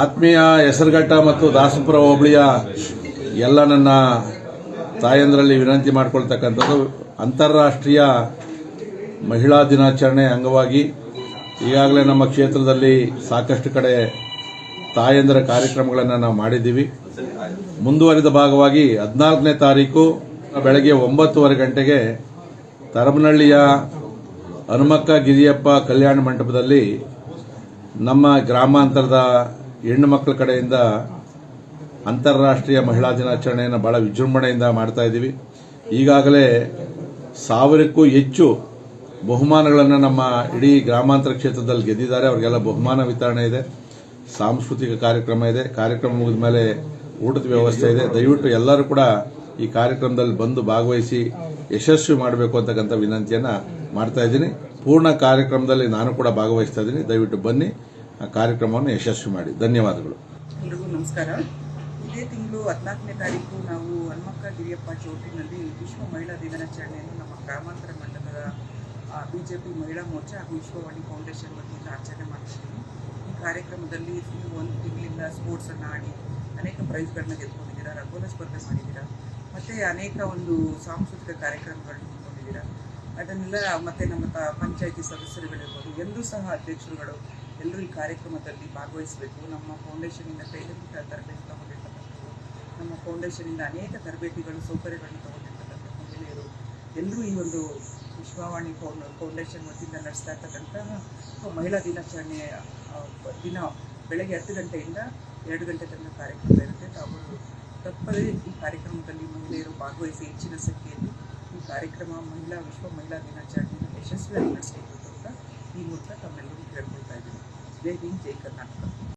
ಆತ್ಮೀಯ ಹೆಸರುಘಟ್ಟ ಮತ್ತು ದಾಸಪುರ ಹೋಬಳಿಯ ಎಲ್ಲ ನನ್ನ ತಾಯಂದರಲ್ಲಿ ವಿನಂತಿ ಮಾಡಿಕೊಳ್ತಕ್ಕಂಥದ್ದು, ಅಂತಾರಾಷ್ಟ್ರೀಯ ಮಹಿಳಾ ದಿನಾಚರಣೆ ಅಂಗವಾಗಿ ಈಗಾಗಲೇ ನಮ್ಮ ಕ್ಷೇತ್ರದಲ್ಲಿ ಸಾಕಷ್ಟು ಕಡೆ ತಾಯಂದರ ಕಾರ್ಯಕ್ರಮಗಳನ್ನು ನಾವು ಮಾಡಿದ್ದೀವಿ. ಮುಂದುವರಿದ ಭಾಗವಾಗಿ 14ನೇ ತಾರೀಕು ಬೆಳಗ್ಗೆ 9:30 ಗಂಟೆಗೆ ತರಬನಹಳ್ಳಿಯ ಹನುಮಕ್ಕ ಗಿರಿಯಪ್ಪ ಕಲ್ಯಾಣ ಮಂಟಪದಲ್ಲಿ ನಮ್ಮ ಗ್ರಾಮಾಂತರದ ಹೆಣ್ಣು ಮಕ್ಕಳ ಕಡೆಯಿಂದ ಅಂತಾರಾಷ್ಟ್ರೀಯ ಮಹಿಳಾ ದಿನಾಚರಣೆಯನ್ನು ಬಹಳ ವಿಜೃಂಭಣೆಯಿಂದ ಮಾಡ್ತಾ ಇದ್ದೀವಿ. ಈಗಾಗಲೇ 1000ಕ್ಕೂ ಹೆಚ್ಚು ಬಹುಮಾನಗಳನ್ನು ನಮ್ಮ ಇಡೀ ಗ್ರಾಮಾಂತರ ಕ್ಷೇತ್ರದಲ್ಲಿ ಗೆದ್ದಿದ್ದಾರೆ. ಅವರಿಗೆಲ್ಲ ಬಹುಮಾನ ವಿತರಣೆ ಇದೆ, ಸಾಂಸ್ಕೃತಿಕ ಕಾರ್ಯಕ್ರಮ ಇದೆ, ಕಾರ್ಯಕ್ರಮ ಮುಗಿದ ಮೇಲೆ ಊಟದ ವ್ಯವಸ್ಥೆ ಇದೆ. ದಯವಿಟ್ಟು ಎಲ್ಲರೂ ಕೂಡ ಈ ಕಾರ್ಯಕ್ರಮದಲ್ಲಿ ಬಂದು ಭಾಗವಹಿಸಿ ಯಶಸ್ವಿ ಮಾಡಬೇಕು ಅಂತಕ್ಕಂಥ ವಿನಂತಿಯನ್ನು ಮಾಡ್ತಾ ಇದ್ದೀನಿ. ಪೂರ್ಣ ಕಾರ್ಯಕ್ರಮದಲ್ಲಿ ನಾನು ಕೂಡ ಭಾಗವಹಿಸ್ತಾ ಇದ್ದೀನಿ. ದಯವಿಟ್ಟು ಬನ್ನಿ, ಆ ಕಾರ್ಯಕ್ರಮವನ್ನು ಯಶಸ್ವಿ ಮಾಡಿ. ಧನ್ಯವಾದಗಳು. ಎಲ್ರಿಗೂ ನಮಸ್ಕಾರ. ಇದೇ ತಿಂಗಳು 14ನೇ ತಾರೀಕು ನಾವು ಹನುಮಕ್ಕ ಗಿರಿಯಪ್ಪ ಚೌಟ್ರಿನಲ್ಲಿ ವಿಶ್ವ ಮಹಿಳಾ ದಿನಾಚರಣೆಯನ್ನು ನಮ್ಮ ಗ್ರಾಮಾಂತರ ಮಂಡಲದ ಬಿಜೆಪಿ ಮಹಿಳಾ ಮೋರ್ಚಾ ಹಾಗೂ ವಿಶ್ವವಾಣಿ ಫೌಂಡೇಶನ್ ವತಿಯಿಂದ ಆಚರಣೆ ಮಾಡ್ತಿದ್ದೀವಿ. ಈ ಕಾರ್ಯಕ್ರಮದಲ್ಲಿ ನೀವು ಒಂದು ತಿಂಗಳಿಂದ ಸ್ಪೋರ್ಟ್ಸ್ ಅನ್ನು ಆಡಿ ಅನೇಕ ಪ್ರೈಸ್ಗಳನ್ನ ಗೆದ್ಕೊಂಡಿದ್ದೀರಾ, ರಂಗೋಲಿ ಸ್ಪರ್ಧೆ ಮಾಡಿದ್ದೀರಾ, ಮತ್ತೆ ಅನೇಕ ಒಂದು ಸಾಂಸ್ಕೃತಿಕ ಕಾರ್ಯಕ್ರಮಗಳನ್ನ ಇಟ್ಕೊಂಡಿದ್ದೀರಾ. ಅದನ್ನೆಲ್ಲ ಮತ್ತೆ ನಮ್ಮ ಪಂಚಾಯಿತಿ ಸದಸ್ಯರುಗಳಿರ್ಬೋದು, ಎಲ್ಲರೂ ಸಹ ಅಧ್ಯಕ್ಷರುಗಳು ಎಲ್ಲರೂ ಈ ಕಾರ್ಯಕ್ರಮದಲ್ಲಿ ಭಾಗವಹಿಸಬೇಕು. ನಮ್ಮ ಫೌಂಡೇಶನಿಂದ ಟೈಲರಿಂಗ್ ತರಬೇತಿ ತಗೊಂಡಿರ್ತಕ್ಕಂಥದ್ದು, ನಮ್ಮ ಫೌಂಡೇಶನಿಂದ ಅನೇಕ ತರಬೇತಿಗಳು ಸೌಕರ್ಯಗಳನ್ನು ತಗೊಂಡಿರ್ತಕ್ಕಂಥ ಮಹಿಳೆಯರು ಎಲ್ಲರೂ ಈ ಒಂದು ವಿಶ್ವವಾಣಿ ಫೌಂಡೇಶನ್ ವತಿಯಿಂದ ನಡೆಸ್ತಾ ಇರ್ತಕ್ಕಂತಹ ಮಹಿಳಾ ದಿನಾಚರಣೆ ದಿನ ಬೆಳಗ್ಗೆ 10 ಗಂಟೆಯಿಂದ 2 ಗಂಟೆ ತನಕ ಕಾರ್ಯಕ್ರಮ ಇರುತ್ತೆ. ಅವರು ತಪ್ಪದೇ ಈ ಕಾರ್ಯಕ್ರಮದಲ್ಲಿ ಮಹಿಳೆಯರು ಭಾಗವಹಿಸಿ ಹೆಚ್ಚಿನ ಸಂಖ್ಯೆಯಲ್ಲಿ ಈ ಕಾರ್ಯಕ್ರಮ ವಿಶ್ವ ಮಹಿಳಾ ದಿನಾಚರಣೆಯನ್ನು ಯಶಸ್ವಿಯಾಗಿ ನಡೆಸಬೇಕು ಅಂತ ಈ ಮೂಲಕ ತಮ್ಮೆಲ್ಲರೂ ಕೇಳ್ಕೊಳ್ತಾ ಇದ್ದೀನಿ. ಜೈ ಹಿಂದ್, ಜೈ ಕರ್ನಾಟಕ.